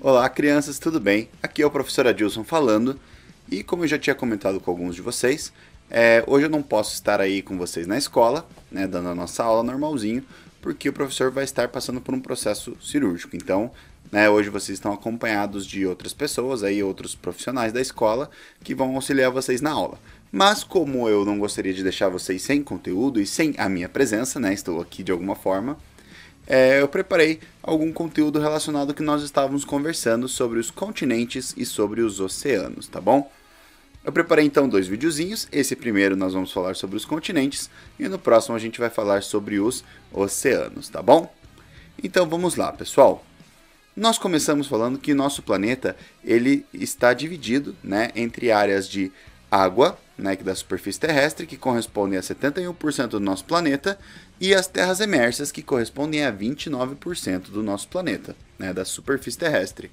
Olá, crianças, tudo bem? Aqui é o professor Adilson falando e como eu já tinha comentado com alguns de vocês, hoje eu não posso estar aí com vocês na escola, né, dando a nossa aula normalzinho, porque o professor vai estar passando por um processo cirúrgico. Então, né, hoje vocês estão acompanhados de outras pessoas, aí, outros profissionais da escola que vão auxiliar vocês na aula. Mas como eu não gostaria de deixar vocês sem conteúdo e sem a minha presença, né, estou aqui de alguma forma, eu preparei algum conteúdo relacionado ao que nós estávamos conversando sobre os continentes e sobre os oceanos, tá bom? Eu preparei então dois videozinhos. Esse primeiro nós vamos falar sobre os continentes e no próximo a gente vai falar sobre os oceanos, tá bom? Então vamos lá, pessoal. Nós começamos falando que nosso planeta ele está dividido, né, entre áreas de água, né, da superfície terrestre, que correspondem a 71% do nosso planeta, e as terras emersas, que correspondem a 29% do nosso planeta, né, da superfície terrestre.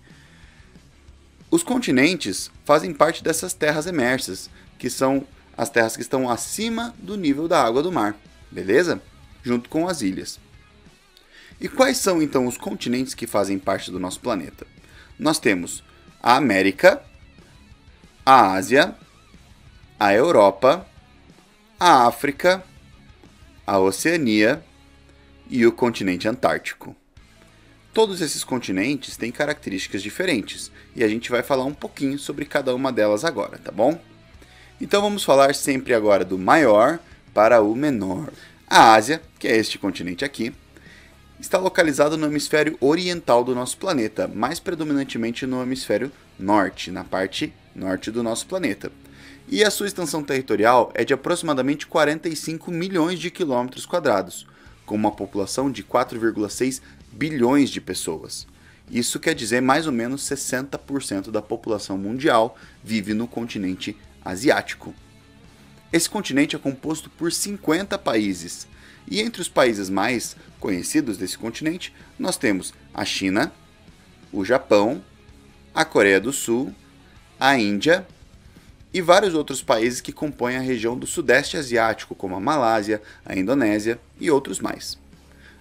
Os continentes fazem parte dessas terras emersas, que são as terras que estão acima do nível da água do mar, beleza? Junto com as ilhas. E quais são então os continentes que fazem parte do nosso planeta? Nós temos a América, a Ásia, a Europa, a África, a Oceania e o continente Antártico. Todos esses continentes têm características diferentes e a gente vai falar um pouquinho sobre cada uma delas agora, tá bom? Então vamos falar sempre agora do maior para o menor. A Ásia, que é este continente aqui, está localizado no hemisfério oriental do nosso planeta, mais predominantemente no hemisfério norte, na parte norte do nosso planeta. E a sua extensão territorial é de aproximadamente 45 milhões de quilômetros quadrados, com uma população de 4,6 bilhões de pessoas. Isso quer dizer mais ou menos 60% da população mundial vive no continente asiático. Esse continente é composto por 50 países, e entre os países mais conhecidos desse continente, nós temos a China, o Japão, a Coreia do Sul, a Índia e vários outros países que compõem a região do Sudeste Asiático, como a Malásia, a Indonésia e outros mais.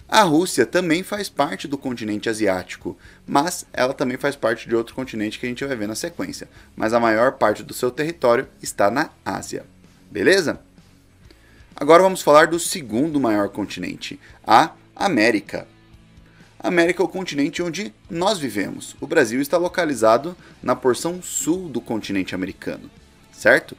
A Rússia também faz parte do continente asiático, mas ela também faz parte de outro continente que a gente vai ver na sequência. Mas a maior parte do seu território está na Ásia. Beleza? Agora vamos falar do segundo maior continente, a América. A América é o continente onde nós vivemos. O Brasil está localizado na porção sul do continente americano, certo?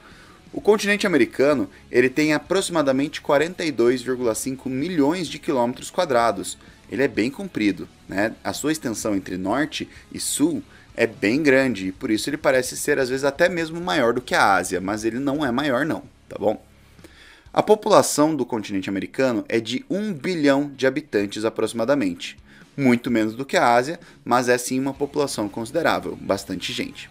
O continente americano ele tem aproximadamente 42,5 milhões de quilômetros quadrados. Ele é bem comprido, né? A sua extensão entre norte e sul é bem grande e por isso ele parece ser às vezes até mesmo maior do que a Ásia, mas ele não é maior não, tá bom? A população do continente americano é de 1 bilhão de habitantes aproximadamente. Muito menos do que a Ásia, mas é sim uma população considerável, bastante gente.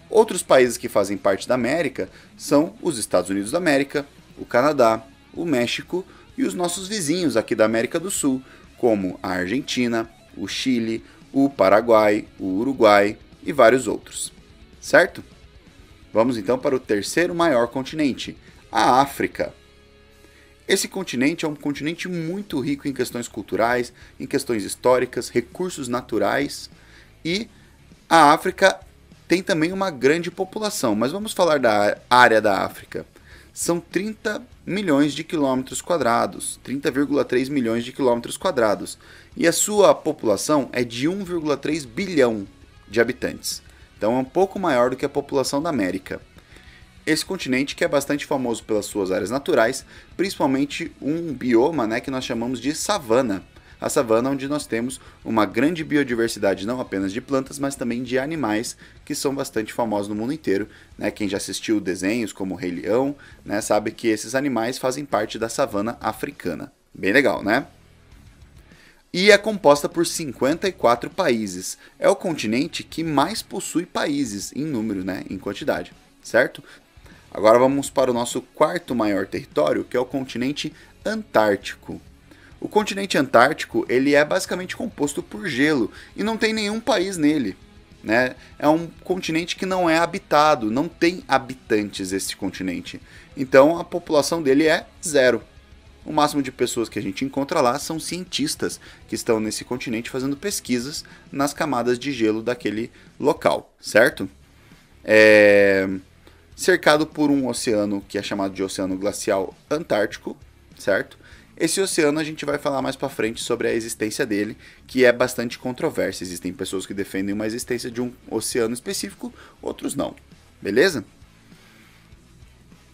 Outros países que fazem parte da América são os Estados Unidos da América, o Canadá, o México e os nossos vizinhos aqui da América do Sul, como a Argentina, o Chile, o Paraguai, o Uruguai e vários outros. Certo? Vamos então para o terceiro maior continente, a África. Esse continente é um continente muito rico em questões culturais, em questões históricas, recursos naturais e a África tem também uma grande população, mas vamos falar da área da África. São 30 milhões de quilômetros quadrados, 30,3 milhões de quilômetros quadrados, e a sua população é de 1,3 bilhão de habitantes. Então é um pouco maior do que a população da América. Esse continente que é bastante famoso pelas suas áreas naturais, principalmente um bioma, né, que nós chamamos de savana. A savana onde nós temos uma grande biodiversidade não apenas de plantas, mas também de animais que são bastante famosos no mundo inteiro. Né? Quem já assistiu desenhos como o Rei Leão, né, sabe que esses animais fazem parte da savana africana. Bem legal, né? E é composta por 54 países. É o continente que mais possui países em número, né, em quantidade, certo? Agora vamos para o nosso quarto maior território, que é o continente Antártico. O continente Antártico ele é basicamente composto por gelo e não tem nenhum país nele. Né? É um continente que não é habitado, não tem habitantes esse continente. Então a população dele é zero. o máximo de pessoas que a gente encontra lá são cientistas que estão nesse continente fazendo pesquisas nas camadas de gelo daquele local, certo? Cercado por um oceano que é chamado de Oceano Glacial Antártico, certo? Esse oceano a gente vai falar mais para frente sobre a existência dele, que é bastante controversa. Existem pessoas que defendem uma existência de um oceano específico, outros não, beleza?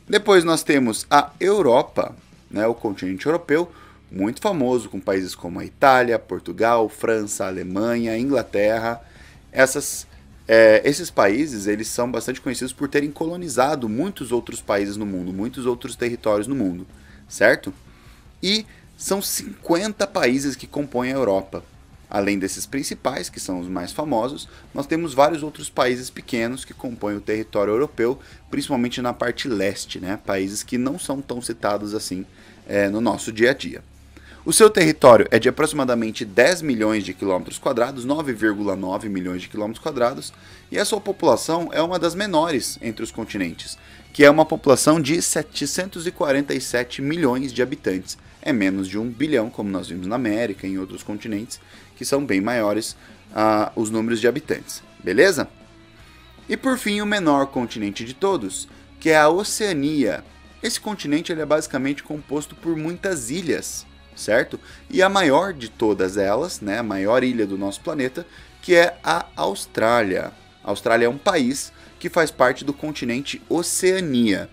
Depois nós temos a Europa, né, o continente europeu, muito famoso, com países como a Itália, Portugal, França, Alemanha, Inglaterra. Esses países eles são bastante conhecidos por terem colonizado muitos outros países no mundo, muitos outros territórios no mundo, certo? E são 50 países que compõem a Europa. Além desses principais, que são os mais famosos, nós temos vários outros países pequenos que compõem o território europeu, principalmente na parte leste, né? Países que não são tão citados assim no nosso dia a dia. O seu território é de aproximadamente 10 milhões de quilômetros quadrados, 9,9 milhões de quilômetros quadrados, e a sua população é uma das menores entre os continentes, que é uma população de 747 milhões de habitantes. É menos de 1 bilhão, como nós vimos na América e em outros continentes, que são bem maiores os números de habitantes, beleza? E por fim, o menor continente de todos, que é a Oceania. Esse continente ele é basicamente composto por muitas ilhas, certo? E a maior de todas elas, né, a maior ilha do nosso planeta, que é a Austrália. A Austrália é um país que faz parte do continente Oceania.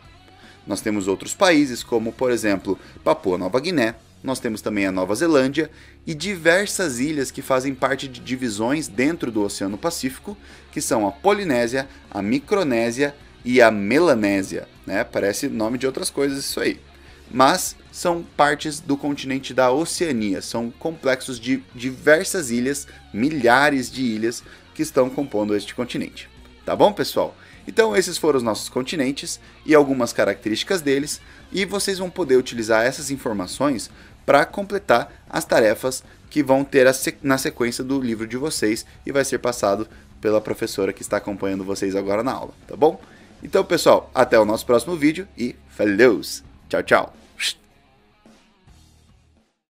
Nós temos outros países, como por exemplo Papua Nova Guiné, nós temos também a Nova Zelândia e diversas ilhas que fazem parte de divisões dentro do Oceano Pacífico, que são a Polinésia, a Micronésia e a Melanésia, né? Parece nome de outras coisas isso aí. Mas são partes do continente da Oceania, são complexos de diversas ilhas, milhares de ilhas que estão compondo este continente. Tá bom, pessoal? Então esses foram os nossos continentes e algumas características deles, e vocês vão poder utilizar essas informações para completar as tarefas que vão ter na sequência do livro de vocês e vai ser passado pela professora que está acompanhando vocês agora na aula, tá bom? Então, pessoal, até o nosso próximo vídeo e falou! Tchau, tchau!